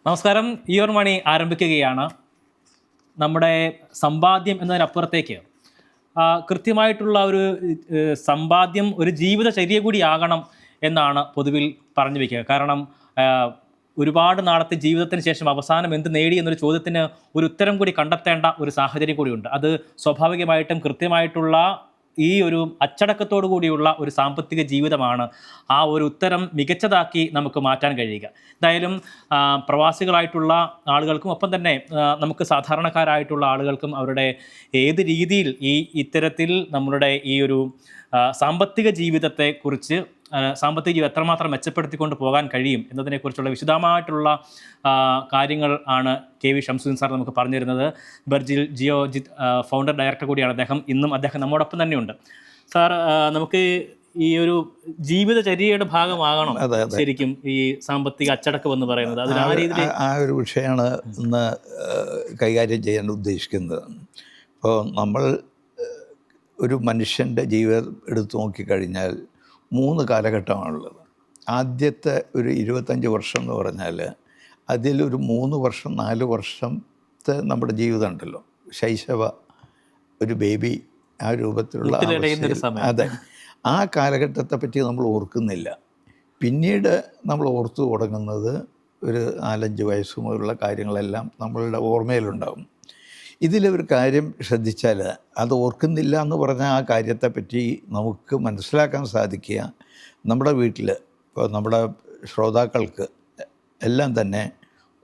നമസ്കാരം. ഇയർ മണി ആരംഭിക്കുകയാണ്. നമ്മുടെ സമ്പാദ്യം എന്നതിനപ്പുറത്തേക്ക് കൃത്യമായിട്ടുള്ള ഒരു സമ്പാദ്യം ഒരു ജീവിതചര്യ കൂടിയാകണം എന്നാണ് പൊതുവിൽ പറഞ്ഞു വയ്ക്കുക. കാരണം ഒരുപാട് നാളത്തെ ജീവിതത്തിന് ശേഷം അവസാനം എന്ത് നേടി എന്നൊരു ചോദ്യത്തിന് ഒരു ഉത്തരം കൂടി കണ്ടെത്തേണ്ട ഒരു സാഹചര്യം കൂടിയുണ്ട്. അത് സ്വാഭാവികമായിട്ടും കൃത്യമായിട്ടുള്ള ഈ ഒരു അച്ചടക്കത്തോടു കൂടിയുള്ള ഒരു സാമ്പത്തിക ജീവിതമാണ് ആ ഒരു ഉത്തരം മികച്ചതാക്കി നമുക്ക് മാറ്റാൻ കഴിയുക. എന്തായാലും പ്രവാസികളായിട്ടുള്ള ആളുകൾക്കും ഒപ്പം തന്നെ നമുക്ക് സാധാരണക്കാരായിട്ടുള്ള ആളുകൾക്കും അവരുടെ ഏത് രീതിയിൽ ഇത്തരത്തിൽ നമ്മളുടെ ഈ ഒരു സാമ്പത്തിക ജീവിതത്തെക്കുറിച്ച് സാമ്പത്തിക ജീവിതം എത്രമാത്രം മെച്ചപ്പെടുത്തിക്കൊണ്ട് പോകാൻ കഴിയും എന്നതിനെക്കുറിച്ചുള്ള വിശദമായിട്ടുള്ള കാര്യങ്ങൾ ആണ് KV ഷംസുദ്ദീൻ സാർ നമുക്ക് പറഞ്ഞു തരുന്നത്. ബർജിൽ ജിയോജിത് ഫൗണ്ടർ ഡയറക്ടർ കൂടിയാണ് അദ്ദേഹം. ഇന്നും അദ്ദേഹം നമ്മോടൊപ്പം തന്നെയുണ്ട്. സാർ, നമുക്ക് ഈ ഒരു ജീവിതചര്യയുടെ ഭാഗമാകണം ശരിക്കും ഈ സാമ്പത്തിക അച്ചടക്കം എന്ന് പറയുന്നത്. അതിൽ ആ ഒരു വിഷയമാണ് ഇന്ന് കൈകാര്യം ചെയ്യാൻ ഉദ്ദേശിക്കുന്നത്. ഇപ്പോൾ നമ്മൾ ഒരു മനുഷ്യൻ്റെ ജീവിതം എടുത്തു നോക്കിക്കഴിഞ്ഞാൽ 3 കാലഘട്ടമാണുള്ളത്. ആദ്യത്തെ ഒരു 25 വർഷം എന്ന് പറഞ്ഞാൽ അതിലൊരു 3 വർഷം 4 വർഷത്തെ നമ്മുടെ ജീവിതം ഉണ്ടല്ലോ, ശൈശവ ഒരു ബേബി ആ രൂപത്തിലുള്ള അതെ, ആ കാലഘട്ടത്തെ പറ്റി നമ്മൾ ഓർക്കുന്നില്ല. പിന്നീട് നമ്മൾ ഓർത്തു തുടങ്ങുന്നത് ഒരു 4-5 വയസ്സ് മുതലുള്ള കാര്യങ്ങളെല്ലാം നമ്മളുടെ ഓർമ്മയിലുണ്ടാകും. ഇതിലൊരു കാര്യം ശ്രദ്ധിച്ചാൽ, അത് ഓർക്കുന്നില്ല എന്ന് പറഞ്ഞ ആ കാര്യത്തെപ്പറ്റി നമുക്ക് മനസ്സിലാക്കാൻ സാധിക്കുക, നമ്മുടെ വീട്ടിൽ ഇപ്പോൾ നമ്മുടെ ശ്രോതാക്കൾക്ക് എല്ലാം തന്നെ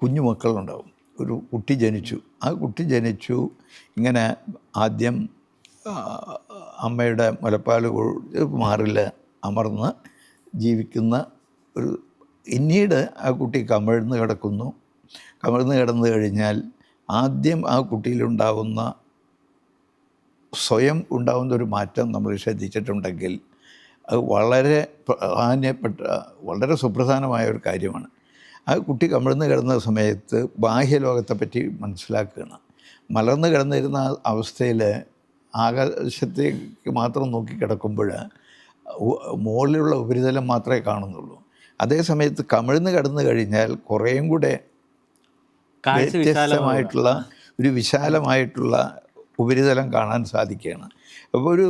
കുഞ്ഞുമക്കളുണ്ടാവും. ഒരു കുട്ടി ജനിച്ചു, ആ കുട്ടി ജനിച്ചു ഇങ്ങനെ ആദ്യം അമ്മയുടെ മുലപ്പാൽ മാറിൽ അമർന്ന് ജീവിക്കുന്ന ഒരു, പിന്നീട് ആ കുട്ടി കമിഴ്ന്ന് കിടക്കുന്നു. കമിഴ്ന്ന് കിടന്നു കഴിഞ്ഞാൽ ആദ്യം ആ കുട്ടിയിലുണ്ടാവുന്ന സ്വയം ഉണ്ടാകുന്ന ഒരു മാറ്റം നമ്മൾ ശ്രദ്ധിച്ചിട്ടുണ്ടെങ്കിൽ അത് വളരെ പ്രാധാന്യപ്പെട്ട വളരെ സുപ്രധാനമായ ഒരു കാര്യമാണ്. ആ കുട്ടി കമിഴ്ന്ന് കിടന്ന സമയത്ത് ബാഹ്യലോകത്തെപ്പറ്റി മനസ്സിലാക്കുകയാണ്. മലർന്ന് കിടന്നിരുന്ന അവസ്ഥയിൽ ആകാശത്തേക്ക് മാത്രം നോക്കി കിടക്കുമ്പോൾ മുകളിലുള്ള ഉപരിതലം മാത്രമേ കാണുന്നുള്ളൂ. അതേസമയത്ത് കമിഴ്ന്ന് കിടന്നു കഴിഞ്ഞാൽ കുറേയും കൂടെ വ്യത്യസ്തമായിട്ടുള്ള ഒരു വിശാലമായിട്ടുള്ള ഉപരിതലം കാണാൻ സാധിക്കുകയാണ്. അപ്പോൾ ഒരു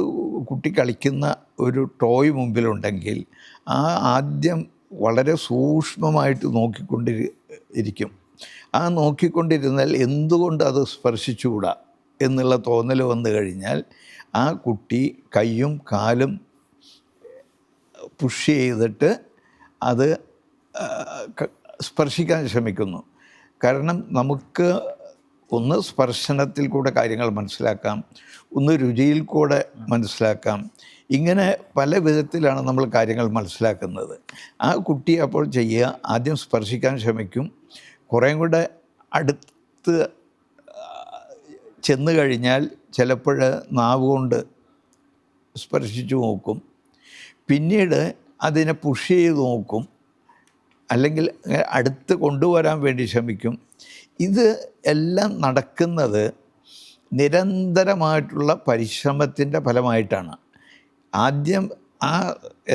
കുട്ടി കളിക്കുന്ന ഒരു ടോയ് മുമ്പിലുണ്ടെങ്കിൽ ആദ്യം വളരെ സൂക്ഷ്മമായിട്ട് നോക്കിക്കൊണ്ടിരിക്കും. ആ നോക്കിക്കൊണ്ടിരുന്നാൽ എന്തുകൊണ്ട് അത് സ്പർശിച്ചുകൂടാ എന്നുള്ള തോന്നൽ വന്നു കഴിഞ്ഞാൽ ആ കുട്ടി കൈയും കാലും പുഷ് ചെയ്തിട്ട് അത് സ്പർശിക്കാൻ ശ്രമിക്കുന്നു. കാരണം നമുക്ക് ഒന്ന് സ്പർശനത്തിൽ കൂടെ കാര്യങ്ങൾ മനസ്സിലാക്കാം, ഒന്ന് രുചിയിൽ കൂടെ മനസ്സിലാക്കാം. ഇങ്ങനെ പല വിധത്തിലാണ് നമ്മൾ കാര്യങ്ങൾ മനസ്സിലാക്കുന്നത്. ആ കുട്ടി അപ്പോൾ ചെയ്യുക, ആദ്യം സ്പർശിക്കാൻ ശ്രമിക്കും. കുറേയും കൂടെ അടുത്ത് ചെന്ന് കഴിഞ്ഞാൽ ചിലപ്പോൾ നാവ് കൊണ്ട് സ്പർശിച്ചു നോക്കും. പിന്നീട് അതിനെ പുഷ് ചെയ്ത് നോക്കും, അല്ലെങ്കിൽ അടുത്ത് കൊണ്ടുവരാൻ വേണ്ടി ശ്രമിക്കും. ഇത് എല്ലാം നടക്കുന്നത് നിരന്തരമായിട്ടുള്ള പരിശ്രമത്തിൻ്റെ ഫലമായിട്ടാണ്. ആദ്യം ആ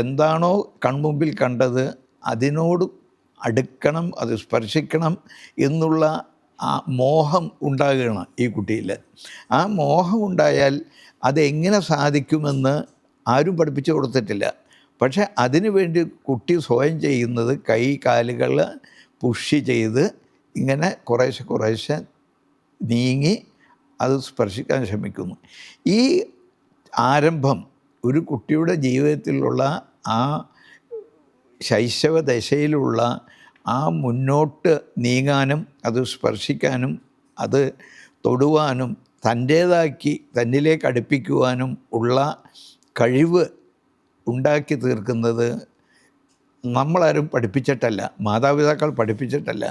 എന്താണോ കൺമുമ്പിൽ കണ്ടത് അതിനോട് അടുക്കണം, അത് സ്പർശിക്കണം എന്നുള്ള ആ മോഹം ഉണ്ടാകുകയാണ് ഈ കുട്ടിയിൽ. ആ മോഹം ഉണ്ടായാൽ അതെങ്ങനെ സാധിക്കുമെന്ന് ആരും പഠിപ്പിച്ചു കൊടുത്തിട്ടില്ല. പക്ഷേ അതിനു വേണ്ടി കുട്ടി സ്വയം ചെയ്യുന്നത് കൈ കാലുകൾ പുഷ് ചെയ്ത് ഇങ്ങനെ കുറേശ്ശെ നീങ്ങി അത് സ്പർശിക്കാൻ ശ്രമിക്കുന്നു. ഈ ആരംഭം ഒരു കുട്ടിയുടെ ജീവിതത്തിലുള്ള ആ ശൈശവ ദശയിലുള്ള ആ മുന്നോട്ട് നീങ്ങാനും അത് സ്പർശിക്കാനും അത് തൊടുവാനും തന്നിലേക്ക് അടുപ്പിക്കുവാനും ഉള്ള കഴിവ് ഉണ്ടാക്കി തീർക്കുന്നത് നമ്മളാരും പഠിപ്പിച്ചിട്ടല്ല, മാതാപിതാക്കൾ പഠിപ്പിച്ചിട്ടല്ല.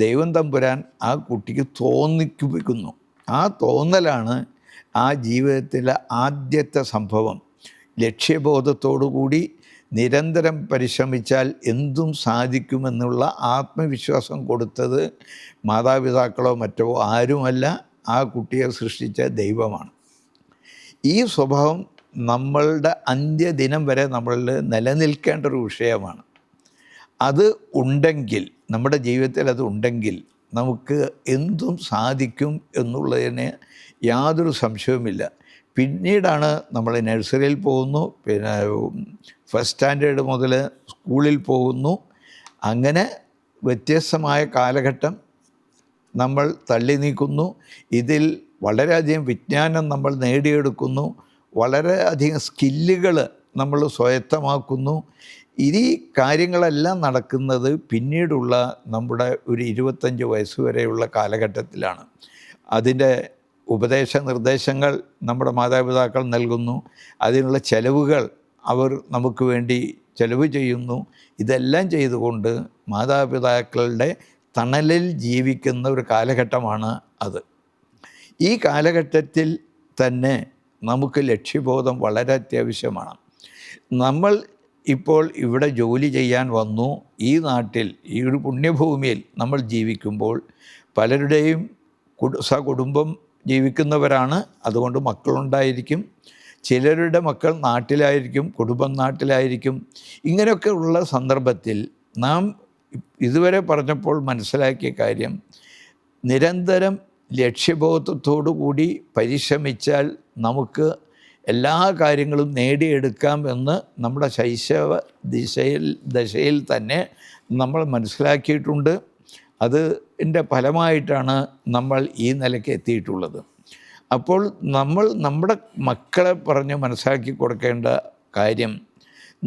ദൈവം തമ്പുരാൻ ആ കുട്ടിക്ക് തോന്നിപ്പിക്കുന്നു. ആ തോന്നലാണ് ആ ജീവിതത്തിലെ ആദ്യത്തെ സംഭവം. ലക്ഷ്യബോധത്തോടുകൂടി നിരന്തരം പരിശ്രമിച്ചാൽ എന്തും സാധിക്കുമെന്നുള്ള ആത്മവിശ്വാസം കൊടുത്തത് മാതാപിതാക്കളോ മറ്റോ ആരുമല്ല, ആ കുട്ടിയെ സൃഷ്ടിച്ച ദൈവമാണ്. ഈ സ്വഭാവം നമ്മളുടെ അന്ത്യദിനം വരെ നമ്മളിൽ നിലനിൽക്കേണ്ട ഒരു വിഷയമാണ്. അത് ഉണ്ടെങ്കിൽ നമ്മുടെ ജീവിതത്തിൽ അതുണ്ടെങ്കിൽ നമുക്ക് എന്തും സാധിക്കും എന്നുള്ളതിന് യാതൊരു സംശയവുമില്ല. പിന്നീടാണ് നമ്മൾ നഴ്സറിയിൽ പോകുന്നു, പിന്നെ ഫസ്റ്റ് സ്റ്റാൻഡേർഡ് മുതൽ സ്കൂളിൽ പോകുന്നു. അങ്ങനെ വ്യത്യസ്തമായ കാലഘട്ടം നമ്മൾ തള്ളി നീക്കുന്നു. ഇതിൽ വളരെയധികം വിജ്ഞാനം നമ്മൾ നേടിയെടുക്കുന്നു, വളരെയധികം സ്കില്ലുകൾ നമ്മൾ സ്വായത്തമാക്കുന്നു. ഈ കാര്യങ്ങളെല്ലാം നടക്കുന്നത് പിന്നീടുള്ള നമ്മുടെ ഒരു 25 വയസ്സ് വരെയുള്ള കാലഘട്ടത്തിലാണ്. അതിൻ്റെ ഉപദേശ നിർദ്ദേശങ്ങൾ നമ്മുടെ മാതാപിതാക്കൾ നൽകുന്നു, അതിനുള്ള ചെലവുകൾ അവർ നമുക്ക് വേണ്ടി ചെലവ് ചെയ്യുന്നു. ഇതെല്ലാം ചെയ്തുകൊണ്ട് മാതാപിതാക്കളുടെ തണലിൽ ജീവിക്കുന്ന ഒരു കാലഘട്ടമാണ് അത്. ഈ കാലഘട്ടത്തിൽ തന്നെ നമുക്ക് ലക്ഷ്യബോധം വളരെ അത്യാവശ്യമാണ്. നമ്മൾ ഇപ്പോൾ ഇവിടെ ജോലി ചെയ്യാൻ വന്നു, ഈ നാട്ടിൽ, ഈ ഒരു പുണ്യഭൂമിയിൽ നമ്മൾ ജീവിക്കുമ്പോൾ പലരുടെയും സകുടുംബം ജീവിക്കുന്നവരാണ്, അതുകൊണ്ട് മക്കളുണ്ടായിരിക്കും. ചിലരുടെ മക്കൾ നാട്ടിലായിരിക്കും, കുടുംബം നാട്ടിലായിരിക്കും. ഇങ്ങനെയൊക്കെ ഉള്ള സന്ദർഭത്തിൽ നാം ഇതുവരെ പറഞ്ഞപ്പോൾ മനസ്സിലാക്കിയ കാര്യം, നിരന്തരം ലക്ഷ്യബോധത്തോടു കൂടി പരിശ്രമിച്ചാൽ നമുക്ക് എല്ലാ കാര്യങ്ങളും നേടിയെടുക്കാം എന്ന് നമ്മുടെ ശൈശവ ദശയിൽ തന്നെ നമ്മൾ മനസ്സിലാക്കിയിട്ടുണ്ട്. അതിൻ്റെ ഫലമായിട്ടാണ് നമ്മൾ ഈ നിലയ്ക്ക് എത്തിയിട്ടുള്ളത്. അപ്പോൾ നമ്മൾ നമ്മുടെ മക്കളെ പറഞ്ഞ് മനസ്സിലാക്കി കൊടുക്കേണ്ട കാര്യം,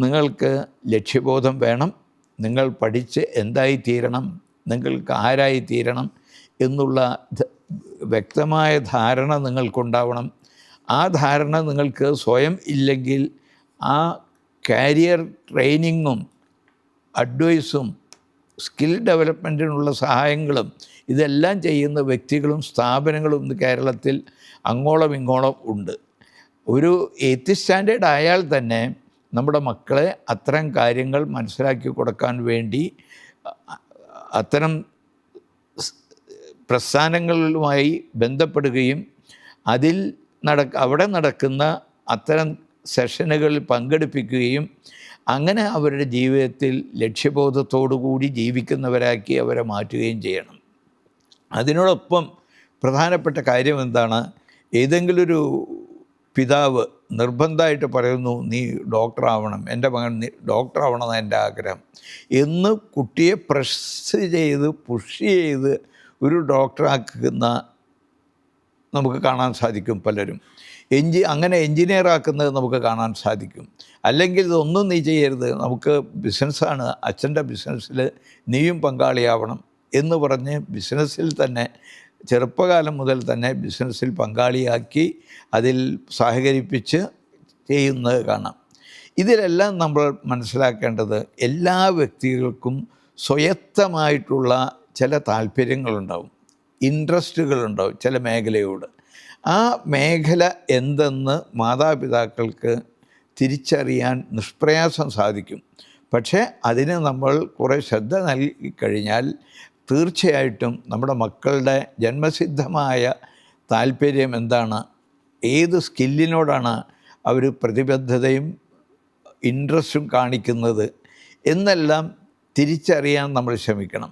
നിങ്ങൾക്ക് ലക്ഷ്യബോധം വേണം, നിങ്ങൾ പഠിച്ച് എന്തായിത്തീരണം, നിങ്ങൾക്ക് ആരായിത്തീരണം എന്നുള്ള വ്യക്തമായ ധാരണ നിങ്ങൾക്കുണ്ടാവണം. ആ ധാരണ നിങ്ങൾക്ക് സ്വയം ഇല്ലെങ്കിൽ ആ കാരിയർ ട്രെയിനിങ്ങും അഡ്വൈസും സ്കിൽ ഡെവലപ്മെൻറ്റിനുള്ള സഹായങ്ങളും ഇതെല്ലാം ചെയ്യുന്ന വ്യക്തികളും സ്ഥാപനങ്ങളും ഇന്ന് കേരളത്തിൽ അങ്ങോളം ഇങ്ങോളം ഉണ്ട്. ഒരു 8th സ്റ്റാൻഡേർഡ് ആയാൽ തന്നെ നമ്മുടെ മക്കളെ അത്തരം കാര്യങ്ങൾ മനസ്സിലാക്കി കൊടുക്കാൻ വേണ്ടി അത്തരം പ്രസ്ഥാനങ്ങളുമായി ബന്ധപ്പെടുകയും അതിൽ അവിടെ നടക്കുന്ന അത്തരം സെഷനുകളിൽ പങ്കെടുപ്പിക്കുകയും അങ്ങനെ അവരുടെ ജീവിതത്തിൽ ലക്ഷ്യബോധത്തോടു കൂടി ജീവിക്കുന്നവരാക്കി അവരെ മാറ്റുകയും ചെയ്യണം. അതിനോടൊപ്പം പ്രധാനപ്പെട്ട കാര്യം എന്താണ്, ഏതെങ്കിലും ഒരു പിതാവ് നിർബന്ധമായിട്ട് പറയുന്നു, നീ ഡോക്ടറാവണം, എൻ്റെ മകൻ ഡോക്ടറാവണമെന്ന് എൻ്റെ ആഗ്രഹം എന്ന് കുട്ടിയെ പ്രസ് ചെയ്ത് പുഷ് ചെയ്ത് ഒരു ഡോക്ടറാക്കുന്ന നമുക്ക് കാണാൻ സാധിക്കും. പലരും അങ്ങനെ എൻജിനീയറാക്കുന്നത് നമുക്ക് കാണാൻ സാധിക്കും. അല്ലെങ്കിൽ ഇതൊന്നും നീ ചെയ്യരുത്, നമുക്ക് ബിസിനസ്സാണ്, അച്ഛൻ്റെ ബിസിനസ്സിൽ നീയും പങ്കാളിയാവണം എന്ന് പറഞ്ഞ് ബിസിനസ്സിൽ തന്നെ ചെറുപ്പകാലം മുതൽ തന്നെ ബിസിനസ്സിൽ പങ്കാളിയാക്കി അതിൽ സഹകരിപ്പിച്ച് ചെയ്യുന്നത് കാണാം. ഇതിലെല്ലാം നമ്മൾ മനസ്സിലാക്കേണ്ടത്, എല്ലാ വ്യക്തികൾക്കും സ്വയത്തമായിട്ടുള്ള ചില താല്പര്യങ്ങളുണ്ടാവും, ഇൻട്രസ്റ്റുകളുണ്ടാവും ചില മേഖലയോട്. ആ മേഖല എന്തെന്ന് മാതാപിതാക്കൾക്ക് തിരിച്ചറിയാൻ നിഷ്പ്രയാസം സാധിക്കും. പക്ഷേ അതിന് നമ്മൾ കുറേ ശ്രദ്ധ നൽകിക്കഴിഞ്ഞാൽ തീർച്ചയായിട്ടും നമ്മുടെ മക്കളുടെ ജന്മസിദ്ധമായ താല്പര്യം എന്താണ്, ഏത് സ്കില്ലിനോടാണ് അവർ പ്രതിബദ്ധതയും ഇൻട്രസ്റ്റും കാണിക്കുന്നത് എന്നെല്ലാം തിരിച്ചറിയാൻ നമ്മൾ ശ്രമിക്കണം.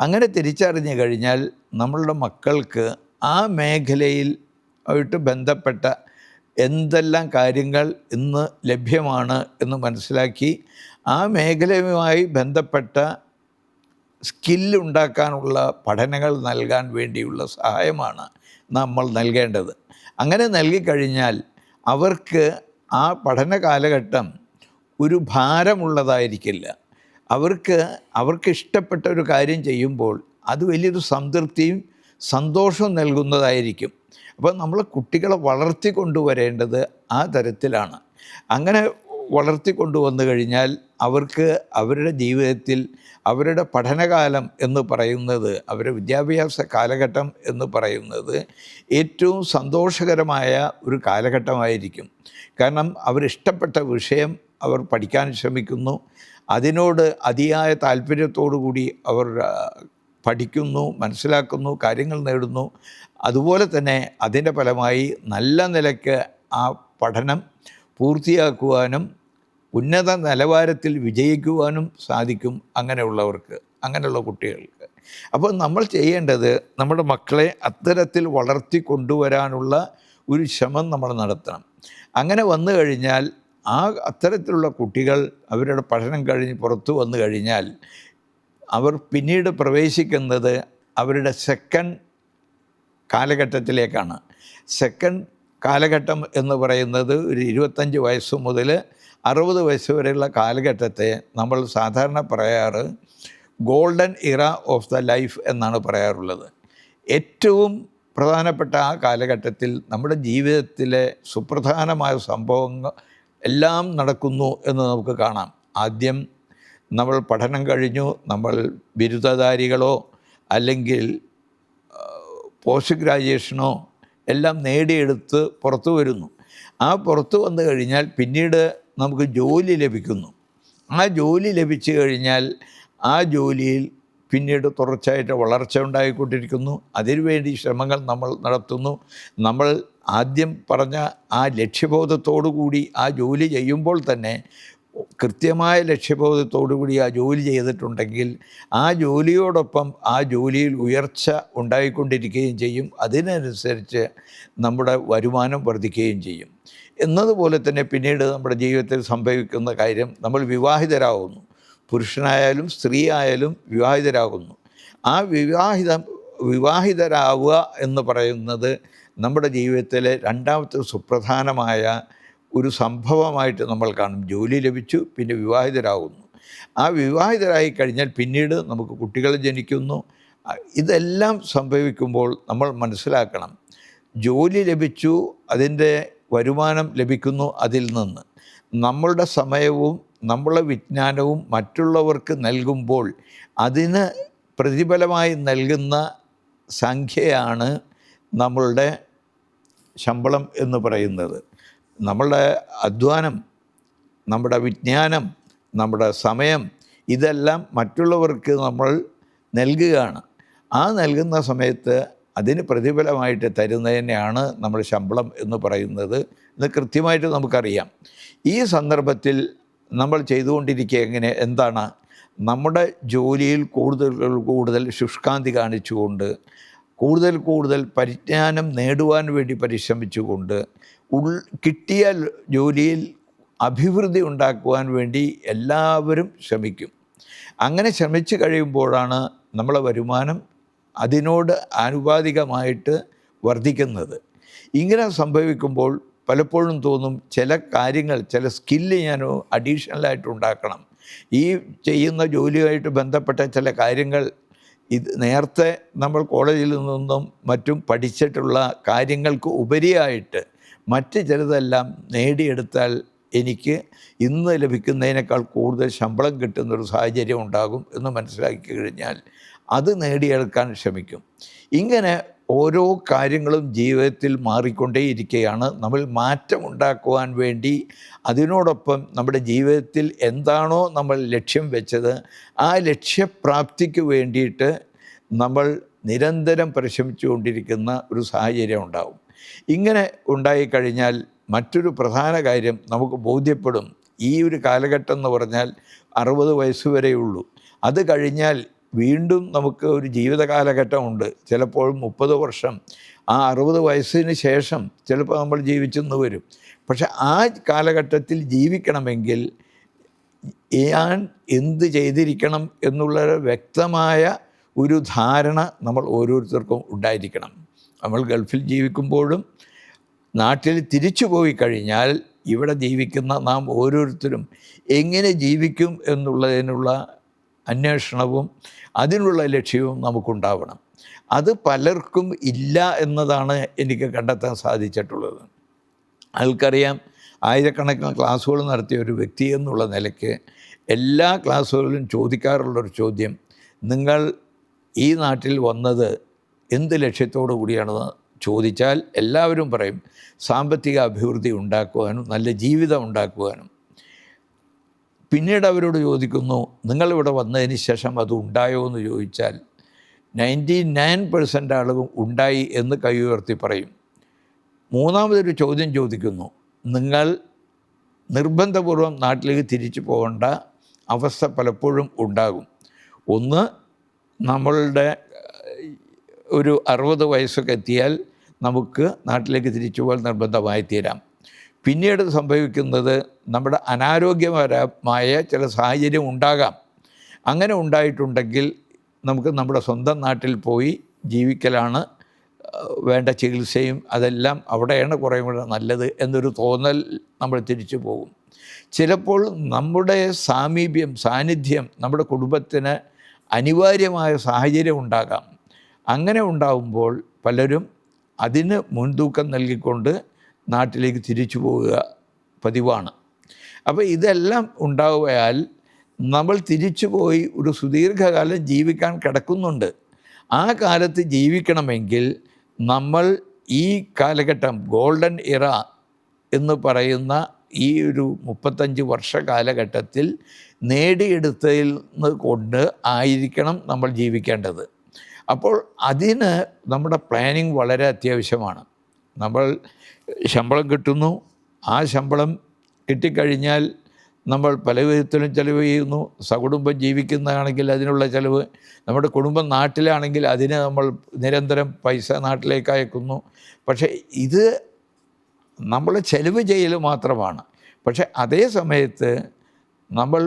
അങ്ങനെ തിരിച്ചറിഞ്ഞു കഴിഞ്ഞാൽ നമ്മളുടെ മക്കൾക്ക് ആ മേഖലയിൽ ആയിട്ട് ബന്ധപ്പെട്ട എന്തെല്ലാം കാര്യങ്ങൾ ഇന്ന് ലഭ്യമാണ് എന്ന് മനസ്സിലാക്കി ആ മേഖലയുമായി ബന്ധപ്പെട്ട സ്കില്ലുണ്ടാക്കാനുള്ള പഠനങ്ങൾ നൽകാൻ വേണ്ടിയുള്ള സഹായമാണ് നമ്മൾ നൽകേണ്ടത്. അങ്ങനെ നൽകിക്കഴിഞ്ഞാൽ അവർക്ക് ആ പഠന കാലഘട്ടം ഒരു ഭാരമുള്ളതായിരിക്കില്ല. അവർക്ക് ഇഷ്ടപ്പെട്ട ഒരു കാര്യം ചെയ്യുമ്പോൾ അത് വലിയൊരു സംതൃപ്തിയും സന്തോഷവും നൽകുന്നതായിരിക്കും. അപ്പോൾ നമ്മൾ കുട്ടികളെ വളർത്തിക്കൊണ്ടുവരേണ്ടത് ആ തരത്തിലാണ്. അങ്ങനെ വളർത്തിക്കൊണ്ടുവന്നു കഴിഞ്ഞാൽ അവർക്ക് അവരുടെ ജീവിതത്തിൽ അവരുടെ പഠനകാലം എന്ന് പറയുന്നത്, അവരുടെ വിദ്യാഭ്യാസ കാലഘട്ടം എന്ന് പറയുന്നത് ഏറ്റവും സന്തോഷകരമായ ഒരു കാലഘട്ടമായിരിക്കും. കാരണം അവരിഷ്ടപ്പെട്ട വിഷയം അവർ പഠിക്കാൻ ശ്രമിക്കുന്നു, അതിനോട് അതിയായ താല്പര്യത്തോടു കൂടി അവർ പഠിക്കുന്നു, മനസ്സിലാക്കുന്നു, കാര്യങ്ങൾ നേടുന്നു. അതുപോലെ തന്നെ അതിൻ്റെ ഫലമായി നല്ല നിലയ്ക്ക് ആ പഠനം പൂർത്തിയാക്കുവാനും ഉന്നത നിലവാരത്തിൽ വിജയിക്കുവാനും സാധിക്കും അങ്ങനെയുള്ളവർക്ക്. അങ്ങനെയുള്ള കുട്ടികൾക്ക്. അപ്പോൾ നമ്മൾ ചെയ്യേണ്ടത് നമ്മുടെ മക്കളെ അത്തരത്തിൽ വളർത്തി കൊണ്ടുവരാനുള്ള ഒരു ശ്രമം നമ്മൾ നടത്തണം. അങ്ങനെ വന്നു കഴിഞ്ഞാൽ അത്തരത്തിലുള്ള കുട്ടികൾ അവരുടെ പഠനം കഴിഞ്ഞ് പുറത്തു വന്നു കഴിഞ്ഞാൽ അവർ പിന്നീട് പ്രവേശിക്കുന്നത് അവരുടെ സെക്കൻഡ് കാലഘട്ടത്തിലേക്കാണ്. സെക്കൻഡ് കാലഘട്ടം എന്ന് പറയുന്നത് ഒരു 25 വയസ്സ് മുതൽ 60 വയസ്സ് വരെയുള്ള കാലഘട്ടത്തെ നമ്മൾ സാധാരണ പറയാറ് ഗോൾഡൻ ഇറ ഓഫ് ദ ലൈഫ് എന്നാണ് പറയാറുള്ളത്. ഏറ്റവും പ്രധാനപ്പെട്ട ആ കാലഘട്ടത്തിൽ നമ്മുടെ ജീവിതത്തിലെ സുപ്രധാനമായ സംഭവങ്ങൾ എല്ലാം നടക്കുന്നു എന്ന് നമുക്ക് കാണാം. ആദ്യം നമ്മൾ പഠനം കഴിഞ്ഞു, നമ്മൾ ബിരുദധാരികളോ അല്ലെങ്കിൽ പോസ്റ്റ് ഗ്രാജുവേഷനോ എല്ലാം നേടിയെടുത്ത് പുറത്തു വരുന്നു. ആ പുറത്തു വന്നു കഴിഞ്ഞാൽ പിന്നീട് നമുക്ക് ജോലി ലഭിക്കുന്നു. ആ ജോലി ലഭിച്ചു കഴിഞ്ഞാൽ ആ ജോലിയിൽ പിന്നീട് തുടർച്ചയായിട്ട് വളർച്ച ഉണ്ടായിക്കൊണ്ടിരിക്കുന്നു. അതിനുവേണ്ടി ശ്രമങ്ങൾ നമ്മൾ നടത്തുന്നു. നമ്മൾ ആദ്യം പറഞ്ഞ ആ ലക്ഷ്യബോധത്തോടു കൂടി ആ ജോലി ചെയ്യുമ്പോൾ തന്നെ കൃത്യമായ ലക്ഷ്യബോധത്തോടു കൂടി ആ ജോലി ചെയ്തിട്ടുണ്ടെങ്കിൽ ആ ജോലിയോടൊപ്പം ആ ജോലിയിൽ ഉയർച്ച ഉണ്ടായിക്കൊണ്ടിരിക്കുകയും ചെയ്യും. അതിനനുസരിച്ച് നമ്മുടെ വരുമാനം വർദ്ധിക്കുകയും ചെയ്യും. എന്നതുപോലെ തന്നെ പിന്നീട് നമ്മുടെ ജീവിതത്തിൽ സംഭവിക്കുന്ന കാര്യം, നമ്മൾ വിവാഹിതരാകുന്നു. പുരുഷനായാലും സ്ത്രീ ആയാലും വിവാഹിതരാകുന്നു. ആ വിവാഹിതരാവുക എന്ന് പറയുന്നത് നമ്മുടെ ജീവിതത്തിലെ രണ്ടാമത്തെ സുപ്രധാനമായ ഒരു സംഭവമായിട്ട് നമ്മൾ കാണും. ജോലി ലഭിച്ചു, പിന്നെ വിവാഹിതരാകുന്നു. ആ വിവാഹിതരായി കഴിഞ്ഞാൽ പിന്നീട് നമുക്ക് കുട്ടികൾ ജനിക്കുന്നു. ഇതെല്ലാം സംഭവിക്കുമ്പോൾ നമ്മൾ മനസ്സിലാക്കണം, ജോലി ലഭിച്ചു, അതിൻ്റെ വരുമാനം ലഭിക്കുന്നു. അതിൽ നിന്ന് നമ്മളുടെ സമയവും നമ്മളുടെ വിജ്ഞാനവും മറ്റുള്ളവർക്ക് നൽകുമ്പോൾ അതിന് പ്രതിഫലമായി നൽകുന്ന സംഖ്യയാണ് നമ്മളുടെ ശമ്പളം എന്ന് പറയുന്നത്. നമ്മളുടെ അധ്വാനം, നമ്മുടെ വിജ്ഞാനം, നമ്മുടെ സമയം, ഇതെല്ലാം മറ്റുള്ളവർക്ക് നമ്മൾ നൽകുകയാണ്. ആ നൽകുന്ന സമയത്ത് അതിന് പ്രതിഫലമായിട്ട് തരുന്നതിനെയാണ് നമ്മൾ ശമ്പളം എന്ന് പറയുന്നത്. ഇത് കൃത്യമായിട്ട് നമുക്കറിയാം. ഈ സന്ദർഭത്തിൽ നമ്മൾ ചെയ്തുകൊണ്ടിരിക്കുക എന്താണ്? നമ്മുടെ ജോലിയിൽ കൂടുതൽ ശുഷ്കാന്തി കാണിച്ചുകൊണ്ട്, കൂടുതൽ പരിജ്ഞാനം നേടുവാൻ വേണ്ടി പരിശ്രമിച്ചുകൊണ്ട്, കിട്ടിയ ജോലിയിൽ അഭിവൃദ്ധി ഉണ്ടാക്കുവാൻ വേണ്ടി എല്ലാവരും ശ്രമിക്കും. അങ്ങനെ ശ്രമിച്ചു കഴിയുമ്പോഴാണ് നമ്മളെ വരുമാനം അതിനോട് ആനുപാതികമായിട്ട് വർദ്ധിക്കുന്നത്. ഇങ്ങനെ സംഭവിക്കുമ്പോൾ പലപ്പോഴും തോന്നും, ചില കാര്യങ്ങൾ, ചില സ്കില്ല് ഞാൻ അഡീഷണലായിട്ട് ഉണ്ടാക്കണം. ഈ ചെയ്യുന്ന ജോലിയുമായിട്ട് ബന്ധപ്പെട്ട ചില കാര്യങ്ങൾ, ഇത് നേരത്തെ നമ്മൾ കോളേജിൽ നിന്നും മറ്റും പഠിച്ചിട്ടുള്ള കാര്യങ്ങൾക്ക് ഉപരിയായിട്ട് മറ്റ് ചിലതെല്ലാം നേടിയെടുത്താൽ എനിക്ക് ഇന്ന് ലഭിക്കുന്നതിനേക്കാൾ കൂടുതൽ ശമ്പളം കിട്ടുന്നൊരു സാഹചര്യം ഉണ്ടാകും എന്ന് മനസ്സിലാക്കി കഴിഞ്ഞാൽ അത് നേടിയെടുക്കാൻ ശ്രമിക്കും. ഇങ്ങനെ ഓരോ കാര്യങ്ങളും ജീവിതത്തിൽ മാറിക്കൊണ്ടേയിരിക്കുകയാണ്. നമ്മൾ മാറ്റം ഉണ്ടാക്കുവാൻ വേണ്ടി അതിനോടൊപ്പം നമ്മുടെ ജീവിതത്തിൽ എന്താണോ നമ്മൾ ലക്ഷ്യം വെച്ചത് ആ ലക്ഷ്യപ്രാപ്തിക്ക് വേണ്ടിയിട്ട് നമ്മൾ നിരന്തരം പരിശ്രമിച്ചുകൊണ്ടിരിക്കുന്ന ഒരു സാഹചര്യം ഉണ്ടാവും. ഇങ്ങനെ ഉണ്ടായിക്കഴിഞ്ഞാൽ മറ്റൊരു പ്രധാന കാര്യം നമുക്ക് ബോധ്യപ്പെടും. ഈ ഒരു കാലഘട്ടം എന്ന് പറഞ്ഞാൽ 60 വയസ്സ് വരെയുള്ളൂ. അത് കഴിഞ്ഞാൽ വീണ്ടും നമുക്ക് ഒരു ജീവിത കാലഘട്ടമുണ്ട്. ചിലപ്പോൾ 30 വർഷം, ആ 60 വയസ്സിന് ശേഷം ചിലപ്പോൾ നമ്മൾ ജീവിച്ചെന്ന് വരും. പക്ഷെ ആ കാലഘട്ടത്തിൽ ജീവിക്കണമെങ്കിൽ ഞാൻ എന്ത് ചെയ്തിരിക്കണം എന്നുള്ള വ്യക്തമായ ഒരു ധാരണ നമ്മൾ ഓരോരുത്തർക്കും ഉണ്ടായിരിക്കണം. നമ്മൾ ഗൾഫിൽ ജീവിക്കുമ്പോഴും നാട്ടിൽ തിരിച്ചു പോയി കഴിഞ്ഞാൽ ഇവിടെ ജീവിക്കുന്ന നാം ഓരോരുത്തരും എങ്ങനെ ജീവിക്കും എന്നുള്ളതിനുള്ള അന്വേഷണവും അതിനുള്ള ലക്ഷ്യവും നമുക്കുണ്ടാവണം. അത് പലർക്കും ഇല്ല എന്നതാണ് എനിക്ക് കണ്ടെത്താൻ സാധിച്ചിട്ടുള്ളത്. ആൾക്കറിയാം, ആയിരക്കണക്കിന് ക്ലാസ്സുകൾ നടത്തിയ ഒരു വ്യക്തി എന്നുള്ള നിലയ്ക്ക് എല്ലാ ക്ലാസ്സുകളിലും ചോദിക്കാറുള്ളൊരു ചോദ്യം, നിങ്ങൾ ഈ നാട്ടിൽ വന്നത് എന്ത് ലക്ഷ്യത്തോടു കൂടിയാണെന്ന് ചോദിച്ചാൽ എല്ലാവരും പറയും സാമ്പത്തിക അഭിവൃദ്ധി ഉണ്ടാക്കുവാനും നല്ല ജീവിതം ഉണ്ടാക്കുവാനും. പിന്നീട് അവരോട് ചോദിക്കുന്നു, നിങ്ങളിവിടെ വന്നതിന് ശേഷം അത് ഉണ്ടായോ എന്ന് ചോദിച്ചാൽ 99% ആളുകളും ഉണ്ടായി എന്ന് കൈ ഉയർത്തി പറയും. മൂന്നാമതൊരു ചോദ്യം ചോദിക്കുന്നു, നിങ്ങൾ നിർബന്ധപൂർവം നാട്ടിലേക്ക് തിരിച്ചു പോകേണ്ട അവസ്ഥ പലപ്പോഴും ഉണ്ടാകും. ഒന്ന്, നമ്മളുടെ ഒരു 60 വയസ്സൊക്കെ എത്തിയാൽ നമുക്ക് നാട്ടിലേക്ക് തിരിച്ചു പോകാൻ നിർബന്ധമായി തീരാം. പിന്നീട് സംഭവിക്കുന്നത് നമ്മുടെ അനാരോഗ്യപരമായ ചില സാഹചര്യം ഉണ്ടാകാം. അങ്ങനെ ഉണ്ടായിട്ടുണ്ടെങ്കിൽ നമുക്ക് നമ്മുടെ സ്വന്തം നാട്ടിൽ പോയി ജീവിക്കലാണ് വേണ്ട ചികിത്സയും അതെല്ലാം അവിടെയാണ് കുറേ കൂടെ നല്ലത് എന്നൊരു തോന്നൽ നമ്മൾ തിരിച്ചു പോകും. ചിലപ്പോൾ നമ്മുടെ സാന്നിധ്യം നമ്മുടെ കുടുംബത്തിന് അനിവാര്യമായ സാഹചര്യം ഉണ്ടാകാം. അങ്ങനെ ഉണ്ടാകുമ്പോൾ പലരും അതിന് മുൻതൂക്കം നൽകിക്കൊണ്ട് നാട്ടിലേക്ക് തിരിച്ചു പോവുക പതിവാണ്. അപ്പോൾ ഇതെല്ലാം ഉണ്ടാവുകയാൽ നമ്മൾ തിരിച്ചു പോയി ഒരു സുദീർഘകാലം ജീവിക്കാൻ കിടക്കുന്നുണ്ട്. ആ കാലത്ത് ജീവിക്കണമെങ്കിൽ നമ്മൾ ഈ കാലഘട്ടം ഗോൾഡൻ ഇറ എന്ന് പറയുന്ന ഈ ഒരു 35 വർഷ കാലഘട്ടത്തിൽ നേടിയെടുത്തതിൽ കൊണ്ട് ആയിരിക്കണം നമ്മൾ ജീവിക്കേണ്ടത്. അപ്പോൾ അതിന് നമ്മുടെ പ്ലാനിങ് വളരെ അത്യാവശ്യമാണ്. നമ്മൾ ശമ്പളം കിട്ടുന്നു, ആ ശമ്പളം കിട്ടിക്കഴിഞ്ഞാൽ നമ്മൾ പല വിധത്തിലും ചിലവ് ചെയ്യുന്നു. സകുടുംബം ജീവിക്കുന്നതാണെങ്കിൽ അതിനുള്ള ചിലവ്, നമ്മുടെ കുടുംബം നാട്ടിലാണെങ്കിൽ അതിന് നമ്മൾ നിരന്തരം പൈസ നാട്ടിലേക്ക് അയക്കുന്നു. പക്ഷേ ഇത് നമ്മൾ ചെലവ് ചെയ്യൽ മാത്രമാണ്. പക്ഷേ അതേ സമയത്ത് നമ്മൾ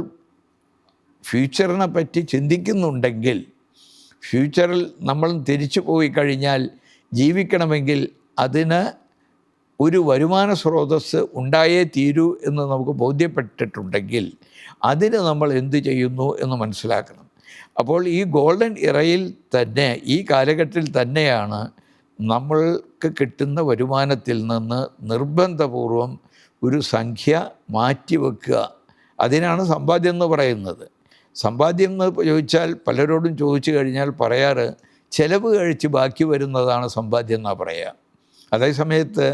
ഫ്യൂച്ചറിനെ പറ്റി ചിന്തിക്കുന്നുണ്ടെങ്കിൽ, ഫ്യൂച്ചറിൽ നമ്മൾ തിരിച്ചു പോയി കഴിഞ്ഞാൽ ജീവിക്കണമെങ്കിൽ അതിന് ഒരു വരുമാന സ്രോതസ്സ് ഉണ്ടായേ തീരൂ എന്ന് നമുക്ക് ബോധ്യപ്പെട്ടിട്ടുണ്ടെങ്കിൽ അതിന് നമ്മൾ എന്ത് ചെയ്യുന്നു എന്ന് മനസ്സിലാക്കണം. അപ്പോൾ ഈ ഗോൾഡൻ ഇറയിൽ തന്നെ, ഈ കാലഘട്ടത്തിൽ തന്നെയാണ് നമ്മൾക്ക് കിട്ടുന്ന വരുമാനത്തിൽ നിന്ന് നിർബന്ധപൂർവം ഒരു സംഖ്യ മാറ്റിവെക്കുക. അതിനാണ് സമ്പാദ്യം എന്ന് പറയുന്നത്. സമ്പാദ്യം എന്ന് ചോദിച്ചാൽ പലരോടും ചോദിച്ചു കഴിഞ്ഞാൽ പറയാറ് ചിലവ് കഴിച്ച് ബാക്കി വരുന്നതാണ് സമ്പാദ്യം എന്നാണ് പറയുക. അതേസമയത്ത്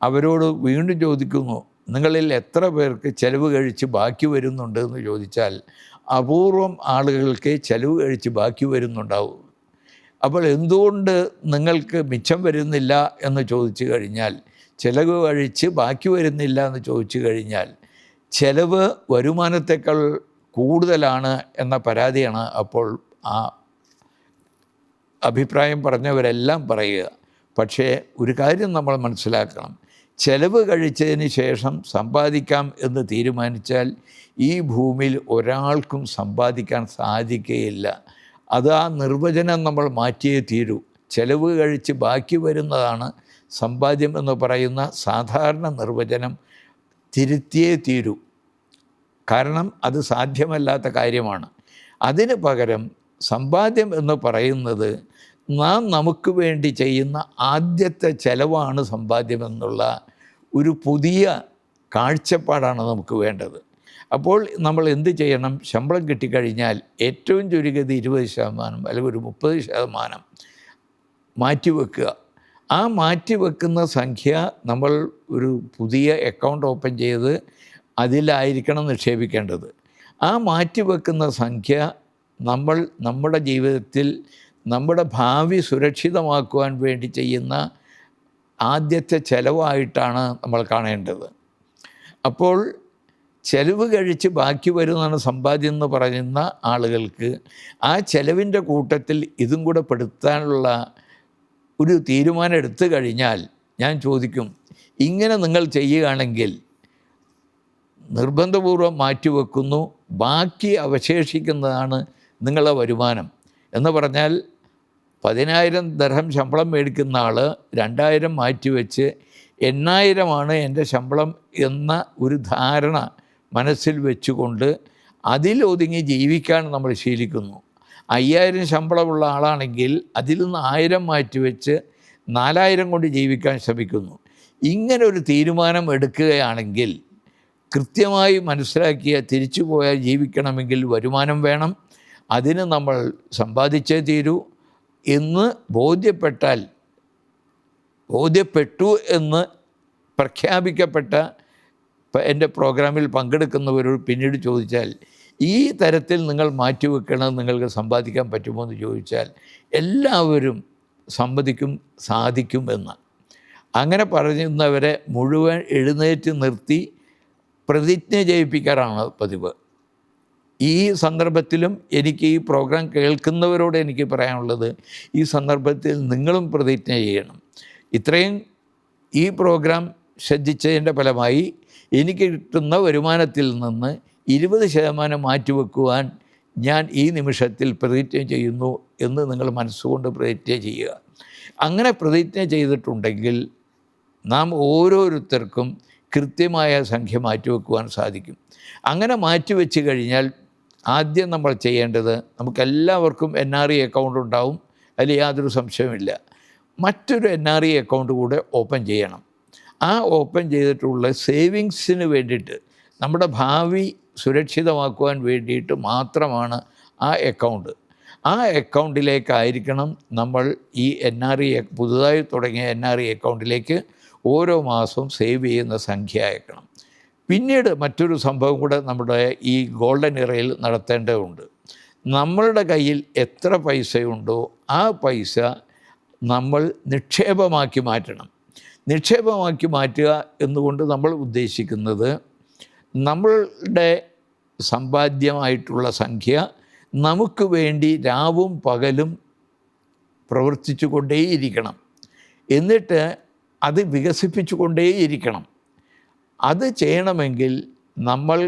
അവരോട് വീണ്ടും ചോദിക്കുന്നു, നിങ്ങളിൽ എത്ര പേർക്ക് ചിലവ് കഴിച്ച് ബാക്കി വരുന്നുണ്ട് എന്ന് ചോദിച്ചാൽ അപൂർവം ആളുകൾക്ക് ചിലവ് കഴിച്ച് ബാക്കി വരുന്നുണ്ടാവും. അപ്പോൾ എന്തുകൊണ്ട് നിങ്ങൾക്ക് മിച്ചം വരുന്നില്ല എന്ന് ചോദിച്ചു കഴിഞ്ഞാൽ, ചിലവ് കഴിച്ച് ബാക്കി വരുന്നില്ല എന്ന് ചോദിച്ചു കഴിഞ്ഞാൽ ചിലവ് വരുമാനത്തേക്കാൾ കൂടുതലാണ് എന്ന പരാതിയാണ് അപ്പോൾ ആ അഭിപ്രായം പറഞ്ഞവരെല്ലാം പറയുക. പക്ഷേ ഒരു കാര്യം നമ്മൾ മനസ്സിലാക്കണം, ചെലവ് കഴിച്ചതിന് ശേഷം സമ്പാദിക്കാം എന്ന് തീരുമാനിച്ചാൽ ഈ ഭൂമിയിൽ ഒരാൾക്കും സമ്പാദിക്കാൻ സാധിക്കുകയില്ല. അത് ആ നിർവചനം നമ്മൾ മാറ്റിയേ തീരൂ. ചെലവ് കഴിച്ച് ബാക്കി വരുന്നതാണ് സമ്പാദ്യം എന്ന് പറയുന്ന സാധാരണ നിർവചനം തിരുത്തിയേ തീരൂ. കാരണം അത് സാധ്യമല്ലാത്ത കാര്യമാണ്. അതിന് പകരം സമ്പാദ്യം എന്ന് പറയുന്നത് നാം നമുക്ക് വേണ്ടി ചെയ്യുന്ന ആദ്യത്തെ ചെലവാണ് സമ്പാദ്യമെന്നുള്ള ഒരു പുതിയ കാഴ്ചപ്പാടാണ് നമുക്ക് വേണ്ടത്. അപ്പോൾ നമ്മൾ എന്ത് ചെയ്യണം? ശമ്പളം കിട്ടിക്കഴിഞ്ഞാൽ ഏറ്റവും ചുരുങ്ങിയത് 20% അല്ലെങ്കിൽ ഒരു 30% മാറ്റിവെക്കുക. ആ മാറ്റിവെക്കുന്ന സംഖ്യ നമ്മൾ ഒരു പുതിയ അക്കൗണ്ട് ഓപ്പൺ ചെയ്ത് അതിലായിരിക്കണം നിക്ഷേപിക്കേണ്ടത്. ആ മാറ്റിവെക്കുന്ന സംഖ്യ നമ്മൾ നമ്മുടെ ജീവിതത്തിൽ നമ്മുടെ ഭാവി സുരക്ഷിതമാക്കുവാൻ വേണ്ടി ചെയ്യുന്ന ആദ്യത്തെ ചെലവായിട്ടാണ് നമ്മൾ കാണേണ്ടത്. അപ്പോൾ ചെലവ് കഴിച്ച് ബാക്കി വരുന്നതാണ് സമ്പാദ്യം എന്ന് പറയുന്ന ആളുകൾക്ക് ആ ചെലവിൻ്റെ കൂട്ടത്തിൽ ഇതും കൂടെ പെടുത്താനുള്ള ഒരു തീരുമാനം എടുത്തു കഴിഞ്ഞാൽ ഞാൻ ചോദിക്കും, ഇങ്ങനെ നിങ്ങൾ ചെയ്യുകയാണെങ്കിൽ നിർബന്ധപൂർവ്വം മാറ്റിവെക്കുന്നു, ബാക്കി അവശേഷിക്കുന്നതാണ് നിങ്ങളുടെ വരുമാനം എന്ന് പറഞ്ഞാൽ 10,000 ദർഹം ശമ്പളം മേടിക്കുന്ന ആൾ 2,000 മാറ്റിവെച്ച് 8,000 എൻ്റെ ശമ്പളം എന്ന ഒരു ധാരണ മനസ്സിൽ വെച്ചുകൊണ്ട് അതിലൊതുങ്ങി ജീവിക്കാൻ നമ്മൾ ശീലിക്കുന്നു. 5,000 ശമ്പളമുള്ള ആളാണെങ്കിൽ അതിൽ നിന്ന് 1,000 മാറ്റിവെച്ച് 4,000 കൊണ്ട് ജീവിക്കാൻ ശ്രമിക്കുന്നു. ഇങ്ങനെ ഒരു തീരുമാനം എടുക്കുകയാണെങ്കിൽ കൃത്യമായി മനസ്സിലാക്കിയ തിരിച്ചു പോയാൽ ജീവിക്കണമെങ്കിൽ വരുമാനം വേണം, അതിന് നമ്മൾ സമ്പാദിച്ചേ തീരൂ എന്ന് ബോധ്യപ്പെട്ടു എന്ന് പ്രഖ്യാപിക്കപ്പെട്ട എൻ്റെ പ്രോഗ്രാമിൽ പങ്കെടുക്കുന്നവരോട് പിന്നീട് ചോദിച്ചാൽ ഈ തരത്തിൽ നിങ്ങൾ മാറ്റിവെക്കണം, നിങ്ങൾക്ക് സമ്പാദിക്കാൻ പറ്റുമോ എന്ന് ചോദിച്ചാൽ എല്ലാവരും സമ്മതിക്കും, സാധിക്കും എന്ന്. അങ്ങനെ പറയുന്നവരെ മുഴുവൻ എഴുന്നേറ്റ് നിർത്തി പ്രതിജ്ഞ ചെയ്യിപ്പിക്കാറാണ് പതിവ്. ഈ സന്ദർഭത്തിലും എനിക്ക് ഈ പ്രോഗ്രാം കേൾക്കുന്നവരോട് എനിക്ക് പറയാനുള്ളത്, ഈ സന്ദർഭത്തിൽ നിങ്ങളും പ്രതിജ്ഞ ചെയ്യണം. ഇത്രയും ഈ പ്രോഗ്രാം ശ്രദ്ധിച്ചതിൻ്റെ ഫലമായി എനിക്ക് കിട്ടുന്ന വരുമാനത്തിൽ നിന്ന് 20% മാറ്റിവെക്കുവാൻ ഞാൻ ഈ നിമിഷത്തിൽ പ്രതിജ്ഞ ചെയ്യുന്നു എന്ന് നിങ്ങൾ മനസ്സുകൊണ്ട് പ്രതിജ്ഞ ചെയ്യുക. അങ്ങനെ പ്രതിജ്ഞ ചെയ്തിട്ടുണ്ടെങ്കിൽ നാം ഓരോരുത്തർക്കും കൃത്യമായ സംഖ്യ മാറ്റിവെക്കുവാൻ സാധിക്കും. അങ്ങനെ മാറ്റിവെച്ച് കഴിഞ്ഞാൽ ആദ്യം നമ്മൾ ചെയ്യേണ്ടത്, നമുക്കെല്ലാവർക്കും NRE അക്കൗണ്ട് ഉണ്ടാവും, അതിൽ യാതൊരു സംശയമില്ല. മറ്റൊരു NRE അക്കൗണ്ട് കൂടെ ഓപ്പൺ ചെയ്യണം. ആ ഓപ്പൺ ചെയ്തിട്ടുള്ള സേവിങ്സിന് വേണ്ടിയിട്ട്, നമ്മുടെ ഭാവി സുരക്ഷിതമാക്കുവാൻ വേണ്ടിയിട്ട് മാത്രമാണ് ആ അക്കൗണ്ട്. ആ അക്കൗണ്ടിലേക്കായിരിക്കണം നമ്മൾ ഈ പുതുതായി തുടങ്ങിയ NRE അക്കൗണ്ടിലേക്ക് ഓരോ മാസവും സേവ് ചെയ്യുന്ന സംഖ്യ അയക്കണം. പിന്നീട് മറ്റൊരു സംഭവം കൂടെ നമ്മുടെ ഈ ഗോൾഡൻ ഇറയിൽ നടത്തേണ്ടതുണ്ട്. നമ്മളുടെ കയ്യിൽ എത്ര പൈസയുണ്ടോ ആ പൈസ നമ്മൾ നിക്ഷേപമാക്കി മാറ്റണം. നിക്ഷേപമാക്കി മാറ്റുക എന്നുകൊണ്ട് നമ്മൾ ഉദ്ദേശിക്കുന്നത്, നമ്മളുടെ സമ്പാദ്യമായിട്ടുള്ള സംഖ്യ നമുക്ക് വേണ്ടി രാവും പകലും പ്രവർത്തിച്ചു കൊണ്ടേയിരിക്കണം. എന്നിട്ട് അത് വികസിപ്പിച്ചു കൊണ്ടേയിരിക്കണം. അത് ചെയ്യണമെങ്കിൽ നമ്മൾ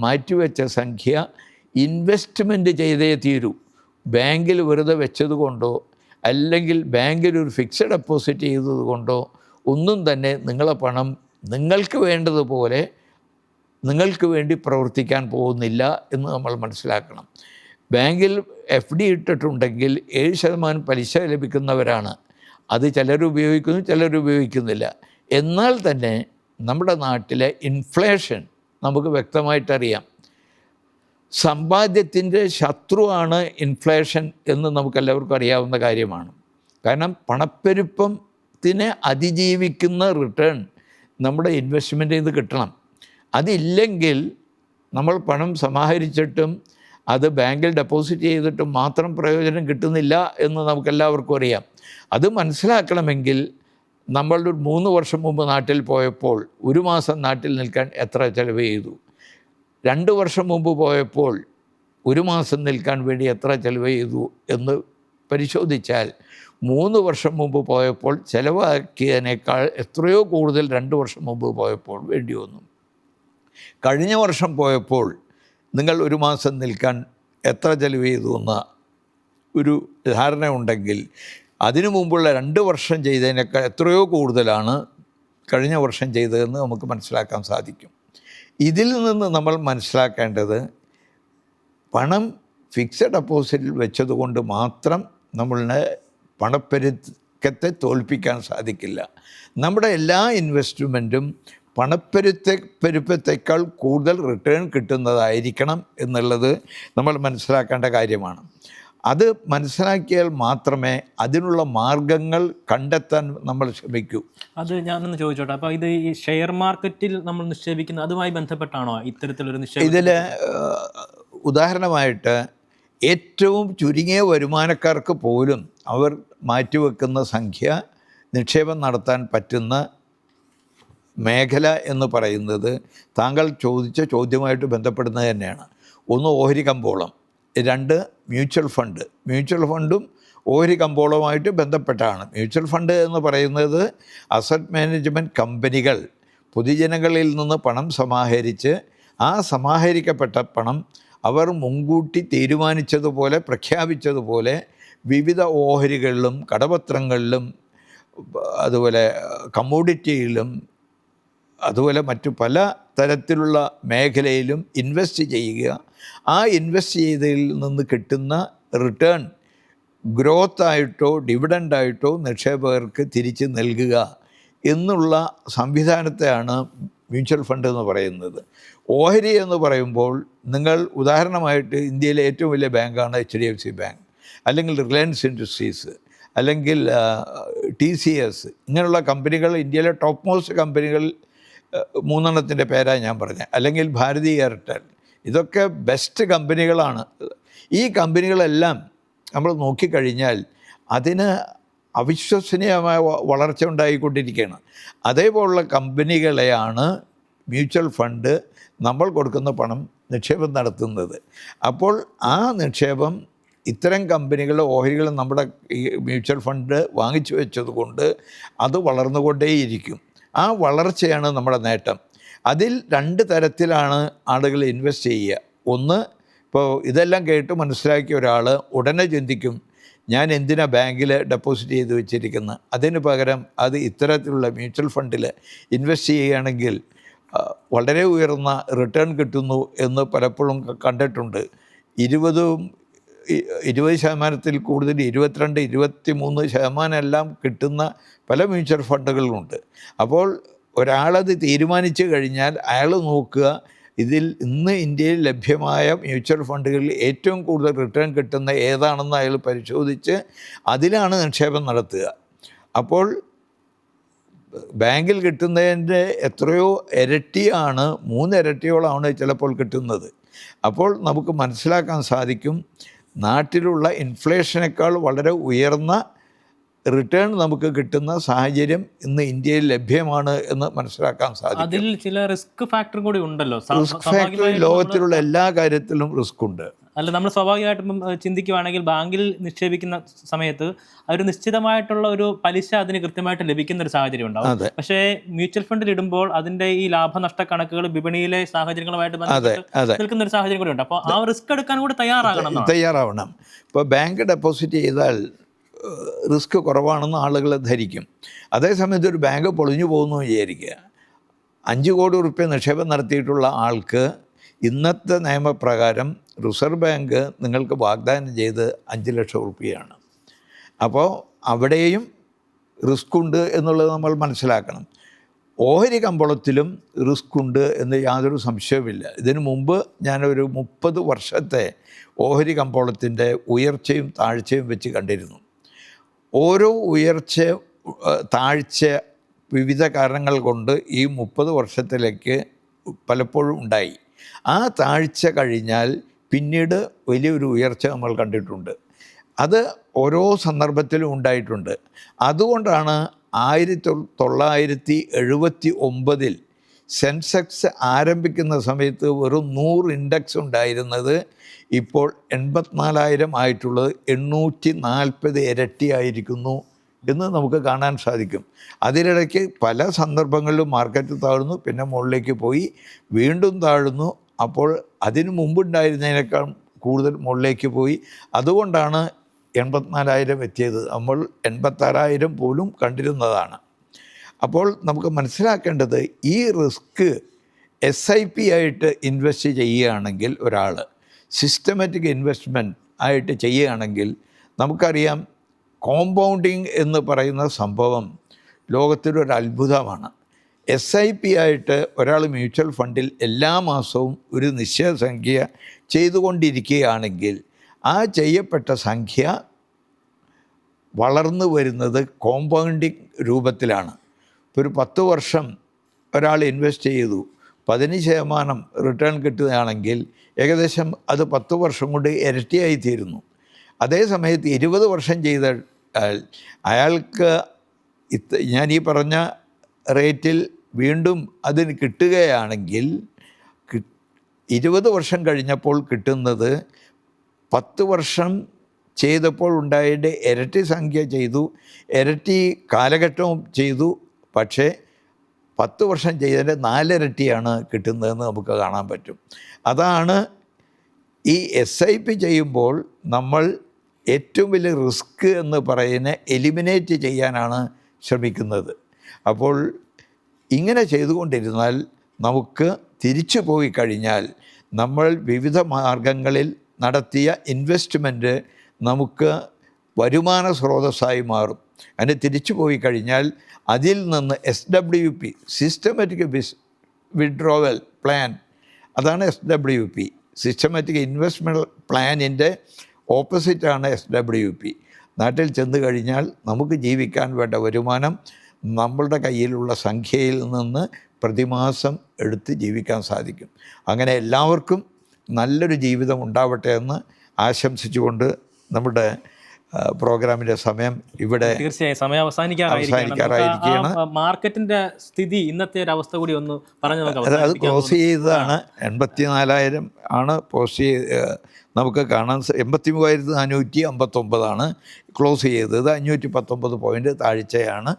മാറ്റിവെച്ച സംഖ്യ ഇൻവെസ്റ്റ്മെൻറ്റ് ചെയ്തേ തീരൂ. ബാങ്കിൽ വെറുതെ വെച്ചതുകൊണ്ടോ അല്ലെങ്കിൽ ബാങ്കിൽ ഒരു ഫിക്സഡ് ഡെപ്പോസിറ്റ് ചെയ്തത് കൊണ്ടോ ഒന്നും തന്നെ നിങ്ങളെ പണം നിങ്ങൾക്ക് വേണ്ടതുപോലെ നിങ്ങൾക്ക് വേണ്ടി പ്രവർത്തിക്കാൻ പോകുന്നില്ല എന്ന് നമ്മൾ മനസ്സിലാക്കണം. ബാങ്കിൽ FD ഇട്ടിട്ടുണ്ടെങ്കിൽ 7% പലിശ ലഭിക്കുന്നവരാണ്. അത് ചിലർ ഉപയോഗിക്കുന്നു, ചിലർ ഉപയോഗിക്കുന്നില്ല. എന്നാൽ തന്നെ നമ്മുടെ നാട്ടിലെ ഇൻഫ്ലേഷൻ നമുക്ക് വ്യക്തമായിട്ടറിയാം. സമ്പാദ്യത്തിൻ്റെ ശത്രുവാണ് ഇൻഫ്ലേഷൻ എന്ന് നമുക്കെല്ലാവർക്കും അറിയാവുന്ന കാര്യമാണ്. കാരണം പണപ്പെരുപ്പത്തിനെ അതിജീവിക്കുന്ന റിട്ടേൺ നമ്മുടെ ഇൻവെസ്റ്റ്മെൻറ്റിൽ നിന്ന് കിട്ടണം. അതില്ലെങ്കിൽ നമ്മൾ പണം സമാഹരിച്ചിട്ടും അത് ബാങ്കിൽ ഡെപ്പോസിറ്റ് ചെയ്തിട്ടും മാത്രം പ്രയോജനം കിട്ടുന്നില്ല എന്ന് നമുക്കെല്ലാവർക്കും അറിയാം. അത് മനസ്സിലാക്കണമെങ്കിൽ നമ്മൾ 3 വർഷം മുമ്പ് നാട്ടിൽ പോയപ്പോൾ 1 മാസം നാട്ടിൽ നിൽക്കാൻ എത്ര ചിലവ് ചെയ്തു, 2 വർഷം മുമ്പ് പോയപ്പോൾ 1 മാസം നിൽക്കാൻ വേണ്ടി എത്ര ചിലവ് ചെയ്തു എന്ന് പരിശോധിച്ചാൽ 3 വർഷം മുമ്പ് പോയപ്പോൾ ചിലവാക്കിയതിനേക്കാൾ എത്രയോ കൂടുതൽ 2 വർഷം മുമ്പ് പോയപ്പോൾ വേണ്ടി വന്നു. കഴിഞ്ഞ വർഷം പോയപ്പോൾ നിങ്ങൾ 1 മാസം നിൽക്കാൻ എത്ര ചിലവ് ചെയ്തു എന്ന ഒരു ധാരണ ഉണ്ടെങ്കിൽ അതിനു മുമ്പുള്ള 2 വർഷം ചെയ്തതിനേക്കാൾ എത്രയോ കൂടുതലാണ് കഴിഞ്ഞ വർഷം ചെയ്തതെന്ന് നമുക്ക് മനസ്സിലാക്കാൻ സാധിക്കും. ഇതിൽ നിന്ന് നമ്മൾ മനസ്സിലാക്കേണ്ടത്, പണം ഫിക്സഡ് ഡെപ്പോസിറ്റിൽ വെച്ചതുകൊണ്ട് മാത്രം നമ്മളുടെ പണപ്പെരുക്കത്തെ തോൽപ്പിക്കാൻ സാധിക്കില്ല. നമ്മുടെ എല്ലാ ഇൻവെസ്റ്റ്മെൻറ്റും പണപ്പെരുപ്പത്തേക്കാൾ കൂടുതൽ റിട്ടേൺ കിട്ടുന്നതായിരിക്കണം എന്നുള്ളത് നമ്മൾ മനസ്സിലാക്കേണ്ട കാര്യമാണ്. അത് മനസ്സിലാക്കിയാൽ മാത്രമേ അതിനുള്ള മാർഗങ്ങൾ കണ്ടെത്താൻ നമ്മൾ ശ്രമിക്കൂ. അത് ഞാനൊന്ന് ചോദിച്ചോട്ടെ, അപ്പോൾ ഇത് ഈ ഷെയർ മാർക്കറ്റിൽ നമ്മൾ നിക്ഷേപിക്കുന്ന അതുമായി ബന്ധപ്പെട്ടാണോ ഇത്തരത്തിലൊരു നിക്ഷേപം? ഇതിൽ ഉദാഹരണമായിട്ട് ഏറ്റവും ചുരുങ്ങിയ വരുമാനക്കാർക്ക് പോലും അവർ മാറ്റിവെക്കുന്ന സംഖ്യ നിക്ഷേപം നടത്താൻ പറ്റുന്ന മേഖല എന്ന് പറയുന്നത് താങ്കൾ ചോദിച്ച ചോദ്യമായിട്ട് ബന്ധപ്പെടുന്നത് തന്നെയാണ്. 1 ഓഹരി കമ്പോളം, 2 മ്യൂച്വൽ ഫണ്ട്. മ്യൂച്വൽ ഫണ്ടും ഓഹരി കമ്പോളവുമായിട്ട് ബന്ധപ്പെട്ടാണ്. മ്യൂച്വൽ ഫണ്ട് എന്ന് പറയുന്നത് അസറ്റ് മാനേജ്മെൻറ്റ് കമ്പനികൾ പൊതുജനങ്ങളിൽ നിന്ന് പണം സമാഹരിച്ച് ആ സമാഹരിക്കപ്പെട്ട പണം അവർ മുൻകൂട്ടി തീരുമാനിച്ചതുപോലെ പ്രഖ്യാപിച്ചതുപോലെ വിവിധ ഓഹരികളിലും കടപത്രങ്ങളിലും അതുപോലെ കമ്മോഡിറ്റിയിലും അതുപോലെ മറ്റു പല തരത്തിലുള്ള മേഖലയിലും ഇൻവെസ്റ്റ് ചെയ്യുക. ആ ഇൻവെസ്റ്റ് ചെയ്തതിൽ നിന്ന് കിട്ടുന്ന റിട്ടേൺ ഗ്രോത്തായിട്ടോ ഡിവിഡൻ്റായിട്ടോ നിക്ഷേപകർക്ക് തിരിച്ച് നൽകുക എന്നുള്ള സംവിധാനത്തെയാണ് മ്യൂച്വൽ ഫണ്ട് എന്ന് പറയുന്നത്. ഓഹരി എന്ന് പറയുമ്പോൾ നിങ്ങൾ ഉദാഹരണമായിട്ട് ഇന്ത്യയിലെ ഏറ്റവും വലിയ ബാങ്കാണ് HDFC ബാങ്ക്, അല്ലെങ്കിൽ റിലയൻസ് ഇൻഡസ്ട്രീസ്, അല്ലെങ്കിൽ TCS, ഇങ്ങനെയുള്ള കമ്പനികൾ ഇന്ത്യയിലെ ടോപ്പ് മോസ്റ്റ് കമ്പനികൾ 3 പേരാണ് ഞാൻ പറഞ്ഞത്, അല്ലെങ്കിൽ ഭാരതി എയർടെൽ, ഇതൊക്കെ ബെസ്റ്റ് കമ്പനികളാണ്. ഈ കമ്പനികളെല്ലാം നമ്മൾ നോക്കിക്കഴിഞ്ഞാൽ അതിന് അവിശ്വസനീയമായ വളർച്ച ഉണ്ടായിക്കൊണ്ടിരിക്കുകയാണ്. അതേപോലുള്ള കമ്പനികളെയാണ് മ്യൂച്വൽ ഫണ്ട് നമ്മൾ കൊടുക്കുന്ന പണം നിക്ഷേപം നടത്തുന്നത്. അപ്പോൾ ആ നിക്ഷേപം ഇത്തരം കമ്പനികളുടെ ഓഹരികൾ നമ്മുടെ ഈ മ്യൂച്വൽ ഫണ്ട് വാങ്ങിച്ചു വെച്ചതുകൊണ്ട് അത് വളർന്നുകൊണ്ടേയിരിക്കും. ആ വളർച്ചയാണ് നമ്മുടെ നേട്ടം. അതിൽ 2 തരത്തിലാണ് ആളുകൾ ഇൻവെസ്റ്റ് ചെയ്യുക. ഒന്ന്, ഇപ്പോൾ ഇതെല്ലാം കേട്ട് മനസ്സിലാക്കിയ ഒരാൾ ഉടനെ ചിന്തിക്കും, ഞാൻ എന്തിനാ ബാങ്കിൽ ഡെപ്പോസിറ്റ് ചെയ്ത് വെച്ചിരിക്കുന്നത്, അതിന് പകരം അത് ഇത്തരത്തിലുള്ള മ്യൂച്വൽ ഫണ്ടിൽ ഇൻവെസ്റ്റ് ചെയ്യുകയാണെങ്കിൽ വളരെ ഉയർന്ന റിട്ടേൺ കിട്ടുന്നു എന്ന് പലപ്പോഴും കണ്ടിട്ടുണ്ട്. 20% കൂടുതൽ 22-23% എല്ലാം കിട്ടുന്ന പല മ്യൂച്വൽ ഫണ്ടുകളുമുണ്ട്. അപ്പോൾ ഒരാളത് തീരുമാനിച്ചു കഴിഞ്ഞാൽ അയാൾ നോക്കുക, ഇതിൽ ഇന്ന് ഇന്ത്യയിൽ ലഭ്യമായ മ്യൂച്വൽ ഫണ്ടുകളിൽ ഏറ്റവും കൂടുതൽ റിട്ടേൺ കിട്ടുന്ന ഏതാണെന്ന് അയാൾ പരിശോധിച്ച് അതിലാണ് നിക്ഷേപം നടത്തുക. അപ്പോൾ ബാങ്കിൽ കിട്ടുന്നതിൻ്റെ എത്രയോ ഇരട്ടിയാണ്, 3 ഇരട്ടിയോളമാണ് ചിലപ്പോൾ കിട്ടുന്നത്. അപ്പോൾ നമുക്ക് മനസ്സിലാക്കാൻ സാധിക്കും, നാട്ടിലുള്ള ഇൻഫ്ലേഷനേക്കാൾ വളരെ ഉയർന്ന റിട്ടേൺ നമുക്ക് കിട്ടുന്ന സാഹചര്യം ഇന്ന് ഇന്ത്യയിൽ ലഭ്യമാണ് എന്ന് മനസ്സിലാക്കാൻ സാധിക്കും. അതിൽ ചില റിസ്ക് ഫാക്ടർ കൂടി ഉണ്ടല്ലോ. റിസ്ക് ഫാക്ടർ ലോകത്തിലുള്ള എല്ലാ കാര്യത്തിലും റിസ്ക് ഉണ്ട്. അല്ല, നമ്മൾ സ്വാഭാവികമായിട്ടും ചിന്തിക്കുകയാണെങ്കിൽ ബാങ്കിൽ നിക്ഷേപിക്കുന്ന സമയത്ത് ഒരു നിശ്ചിതമായിട്ടുള്ള ഒരു പലിശ അതിന് കൃത്യമായിട്ട് ലഭിക്കുന്ന ഒരു സാഹചര്യം ഉണ്ടാവും. പക്ഷേ മ്യൂച്വൽ ഫണ്ടിൽ ഇടുമ്പോൾ അതിന്റെ ഈ ലാഭനഷ്ട കണക്കുകൾ വിപണിയിലെ സാഹചര്യങ്ങളുമായിട്ട് നിൽക്കുന്ന ഒരു സാഹചര്യം കൂടി ഉണ്ട്. അപ്പോൾ ആ റിസ്ക് എടുക്കാൻ കൂടി തയ്യാറാവണം. ഇപ്പോൾ ബാങ്ക് ഡെപ്പോസിറ്റ് ചെയ്താൽ റിസ്ക് കുറവാണെന്ന് ആളുകൾ ധരിക്കും. അതേസമയത്ത് ഒരു ബാങ്ക് പൊളിഞ്ഞു പോകുന്നു വിചാരിക്കുക, 5 കോടി റുപ്യ നിക്ഷേപം നടത്തിയിട്ടുള്ള ആൾക്ക് ഇന്നത്തെ നിയമപ്രകാരം റിസർവ് ബാങ്ക് നിങ്ങൾക്ക് വാഗ്ദാനം ചെയ്ത് 5 ലക്ഷം റുപ്യയാണ്. അപ്പോൾ അവിടെയും റിസ്ക് ഉണ്ട് എന്നുള്ളത് നമ്മൾ മനസ്സിലാക്കണം. ഓഹരി കമ്പോളത്തിലും റിസ്ക് ഉണ്ട് എന്ന് യാതൊരു സംശയവുമില്ല. ഇതിനു മുമ്പ് ഞാനൊരു 30 വർഷത്തെ ഓഹരി കമ്പോളത്തിൻ്റെ ഉയർച്ചയും താഴ്ചയും വെച്ച് കണ്ടിരുന്നു. ഓരോ ഉയർച്ച താഴ്ച വിവിധ കാരണങ്ങൾ കൊണ്ട് ഈ 30 വർഷത്തിലേക്ക് പലപ്പോഴും ഉണ്ടായി. ആ താഴ്ച കഴിഞ്ഞാൽ പിന്നീട് വലിയൊരു ഉയർച്ച നമ്മൾ കണ്ടിട്ടുണ്ട്. അത് ഓരോ സന്ദർഭത്തിലും ഉണ്ടായിട്ടുണ്ട്. അതുകൊണ്ടാണ് 1979 സെൻസെക്സ് ആരംഭിക്കുന്ന സമയത്ത് വെറും 100 ഇൻഡെക്സ് ഉണ്ടായിരുന്നത് ഇപ്പോൾ 84,000 ആയിട്ടുള്ളത് 840 ഇരട്ടിയായിരിക്കുന്നു എന്ന് നമുക്ക് കാണാൻ സാധിക്കും. അതിനിടയ്ക്ക് പല സന്ദർഭങ്ങളിലും മാർക്കറ്റ് താഴ്ന്നു, പിന്നെ മുകളിലേക്ക് പോയി, വീണ്ടും താഴ്ന്നു. അപ്പോൾ അതിനു മുമ്പുണ്ടായിരുന്നതിനേക്കാൾ കൂടുതൽ മുകളിലേക്ക് പോയി. അതുകൊണ്ടാണ് 84,000 എത്തിയത്. നമ്മൾ 86,000 പോലും കണ്ടിരുന്നതാണ്. അപ്പോൾ നമുക്ക് മനസ്സിലാക്കേണ്ടത്, ഈ റിസ്ക് SIP ആയിട്ട് ഇൻവെസ്റ്റ് ചെയ്യുകയാണെങ്കിൽ, ഒരാൾ സിസ്റ്റമാറ്റിക് ഇൻവെസ്റ്റ്മെൻറ്റ് ആയിട്ട് ചെയ്യുകയാണെങ്കിൽ, നമുക്കറിയാം കോമ്പൗണ്ടിങ് എന്ന് പറയുന്ന സംഭവം ലോകത്തിലൊരു അത്ഭുതമാണ്. SIP ആയിട്ട് ഒരാൾ മ്യൂച്വൽ ഫണ്ടിൽ എല്ലാ മാസവും ഒരു നിശ്ചിത സംഖ്യ ചെയ്തുകൊണ്ടിരിക്കുകയാണെങ്കിൽ ആ ചെയ്യപ്പെട്ട സംഖ്യ വളർന്നു വരുന്നത് കോമ്പൗണ്ടിങ് രൂപത്തിലാണ്. ഇപ്പോൾ ഒരു 10 വർഷം ഒരാൾ ഇൻവെസ്റ്റ് ചെയ്തു, 15% റിട്ടേൺ കിട്ടുകയാണെങ്കിൽ ഏകദേശം അത് 10 വർഷം കൊണ്ട് ഇരട്ടിയായി തീരുന്നു. അതേസമയത്ത് 20 വർഷം ചെയ്താൽ അയാൾക്ക് ഞാൻ ഈ പറഞ്ഞ റേറ്റിൽ വീണ്ടും അതിന് കിട്ടുകയാണെങ്കിൽ 20 വർഷം കഴിഞ്ഞപ്പോൾ കിട്ടുന്നത് 10 വർഷം ചെയ്തപ്പോൾ ഉണ്ടായതിൻ്റെ ഇരട്ടി സംഖ്യ ചെയ്തു, ഇരട്ടി കാലഘട്ടവും ചെയ്തു. പക്ഷേ 10 വർഷം ചെയ്തതിൻ്റെ 4 ഇരട്ടിയാണ് കിട്ടുന്നതെന്ന് നമുക്ക് കാണാൻ പറ്റും. അതാണ് ഈ SIP ചെയ്യുമ്പോൾ നമ്മൾ ഏറ്റവും വലിയ റിസ്ക് എന്ന് പറയുന്നത് എലിമിനേറ്റ് ചെയ്യാനാണ് ശ്രമിക്കുന്നത്. അപ്പോൾ ഇങ്ങനെ ചെയ്തുകൊണ്ടിരുന്നാൽ നമുക്ക് തിരിച്ചു പോയി കഴിഞ്ഞാൽ നമ്മൾ വിവിധ മാർഗങ്ങളിൽ നടത്തിയ ഇൻവെസ്റ്റ്മെൻറ്റ് നമുക്ക് വരുമാന സ്രോതസ്സായി മാറും. അതിന് തിരിച്ചു പോയി കഴിഞ്ഞാൽ അതിൽ നിന്ന് SWP സിസ്റ്റമാറ്റിക് വിഡ്രോവൽ പ്ലാൻ, അതാണ് SWP. സിസ്റ്റമാറ്റിക് ഇൻവെസ്റ്റ്മെൻറ്റ് പ്ലാനിൻ്റെ ഓപ്പോസിറ്റാണ് SWP. നാട്ടിൽ ചെന്ന് കഴിഞ്ഞാൽ നമുക്ക് ജീവിക്കാൻ വേണ്ട വരുമാനം നമ്മളുടെ കയ്യിലുള്ള സംഖ്യയിൽ നിന്ന് പ്രതിമാസം എടുത്ത് ജീവിക്കാൻ സാധിക്കും. അങ്ങനെ എല്ലാവർക്കും നല്ലൊരു ജീവിതം ഉണ്ടാവട്ടെ എന്ന് ആശംസിച്ചുകൊണ്ട് നമ്മുടെ പ്രോഗ്രാമിൻ്റെ സമയം ഇവിടെ തീർച്ചയായും സമയം അവസാനിക്കാറായിരിക്കുകയാണ്. മാർക്കറ്റിന്റെ സ്ഥിതി ഇന്നത്തെ ഒരു അവസ്ഥ കൂടി ഒന്ന് പറഞ്ഞു നോക്കാം. അത് ക്ലോസ് ചെയ്തതാണ് 84,000 ആണ് പോസ്റ്റ് നമുക്ക് കാണാൻ 83,459 ക്ലോസ് ചെയ്തത്. 519 പോയിൻ്റ് താഴ്ചയാണ്.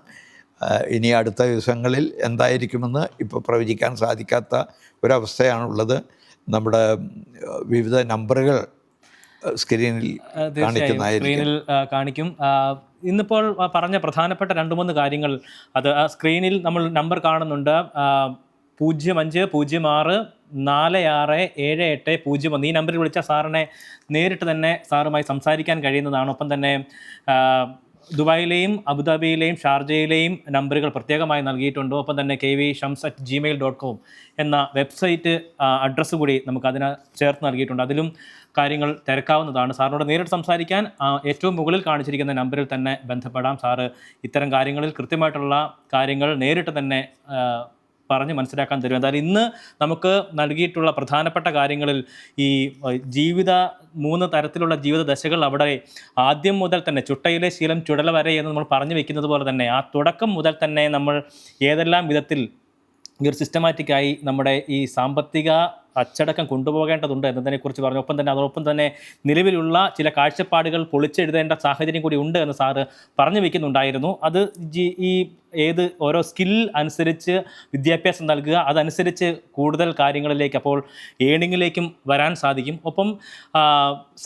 ഇനി അടുത്ത ദിവസങ്ങളിൽ എന്തായിരിക്കുമെന്ന് ഇപ്പോൾ പ്രവചിക്കാൻ സാധിക്കാത്ത ഒരവസ്ഥയാണുള്ളത്. നമ്മുടെ വിവിധ നമ്പറുകൾ സ്ക്രീനിൽ കാണിക്കും. ഇന്നിപ്പോൾ പറഞ്ഞ പ്രധാനപ്പെട്ട 2-3 കാര്യങ്ങൾ അത് ആ സ്ക്രീനിൽ നമ്മൾ നമ്പർ കാണുന്നുണ്ട്. 0556467801 ഈ നമ്പറിൽ വിളിച്ച സാറിനെ നേരിട്ട് തന്നെ സാറുമായി സംസാരിക്കാൻ കഴിയുന്നതാണ്. ഒപ്പം തന്നെ ദുബായിലെയും അബുദാബിയിലെയും ഷാർജയിലെയും നമ്പറുകൾ പ്രത്യേകമായി നൽകിയിട്ടുണ്ട്. ഒപ്പം തന്നെ kvshams@gmail.com എന്ന വെബ്സൈറ്റ് അഡ്രസ്സ് കൂടി നമുക്ക് അതിന് ചേർത്ത് നൽകിയിട്ടുണ്ട്. അതിലും കാര്യങ്ങൾ തിരക്കാവുന്നതാണ്. സാറിനോട് നേരിട്ട് സംസാരിക്കാൻ ഏറ്റവും മുകളിൽ കാണിച്ചിരിക്കുന്ന നമ്പറിൽ തന്നെ ബന്ധപ്പെടാം. സാറ് ഇത്തരം കാര്യങ്ങളിൽ കൃത്യമായിട്ടുള്ള കാര്യങ്ങൾ നേരിട്ട് തന്നെ പറഞ്ഞ് മനസ്സിലാക്കാൻ തരും. എന്തായാലും ഇന്ന് നമുക്ക് നൽകിയിട്ടുള്ള പ്രധാനപ്പെട്ട കാര്യങ്ങളിൽ ഈ 3 തരത്തിലുള്ള ജീവിത ദശകൾ അവിടെ ആദ്യം മുതൽ തന്നെ ചുട്ടയിലെ ശീലം ചുടല വരെ എന്ന് നമ്മൾ പറഞ്ഞു വെക്കുന്നത് പോലെ തന്നെ ആ തുടക്കം മുതൽ തന്നെ നമ്മൾ ഏതെല്ലാം വിധത്തിൽ ഈ ഒരു സിസ്റ്റമാറ്റിക്കായി നമ്മുടെ ഈ സാമ്പത്തിക അച്ചടക്കം കൊണ്ടുപോകേണ്ടതുണ്ട് എന്നതിനെക്കുറിച്ച് പറഞ്ഞു. അതോടൊപ്പം തന്നെ നിലവിലുള്ള ചില കാഴ്ചപ്പാടുകൾ പൊളിച്ചെഴുതേണ്ട സാഹചര്യം കൂടി ഉണ്ട് എന്ന് സാറ് പറഞ്ഞു വയ്ക്കുന്നുണ്ടായിരുന്നു. അത് ഈ ഓരോ സ്കിൽ അനുസരിച്ച് വിദ്യാഭ്യാസം നൽകുക, അതനുസരിച്ച് കൂടുതൽ കാര്യങ്ങളിലേക്ക് അപ്പോൾ ഏണിങ്ങിലേക്കും വരാൻ സാധിക്കും. ഒപ്പം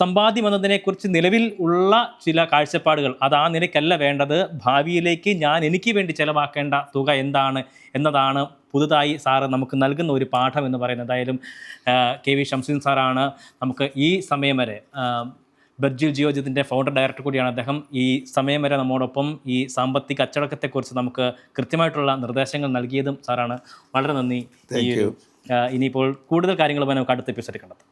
സമ്പാദ്യം എന്നതിനെക്കുറിച്ച് നിലവിൽ ഉള്ള ചില കാഴ്ചപ്പാടുകൾ അത് ആ നിലയ്ക്കല്ല വേണ്ടത്. ഭാവിയിലേക്ക് എനിക്ക് വേണ്ടി ചിലവാക്കേണ്ട തുക എന്താണ് എന്നതാണ് പുതുതായി സാറ് നമുക്ക് നൽകുന്ന ഒരു പാഠം എന്ന് പറയുന്നത്. എന്തായാലും KV ഷംസുദ്ദീൻ സാറാണ് നമുക്ക് ഈ സമയം വരെ ബർജിൽ ജിയോജിത്തിൻ്റെ ഫൗണ്ടർ ഡയറക്ടർ കൂടിയാണ് അദ്ദേഹം. ഈ സമയം വരെ നമ്മോടൊപ്പം ഈ സാമ്പത്തിക അച്ചടക്കത്തെക്കുറിച്ച് നമുക്ക് കൃത്യമായിട്ടുള്ള നിർദ്ദേശങ്ങൾ നൽകിയതും സാറാണ്. വളരെ നന്ദി. ഇനിയിപ്പോൾ കൂടുതൽ കാര്യങ്ങളുമായി നമുക്ക് അടുത്ത എപ്പിസോഡിൽ കണ്ടെത്താം.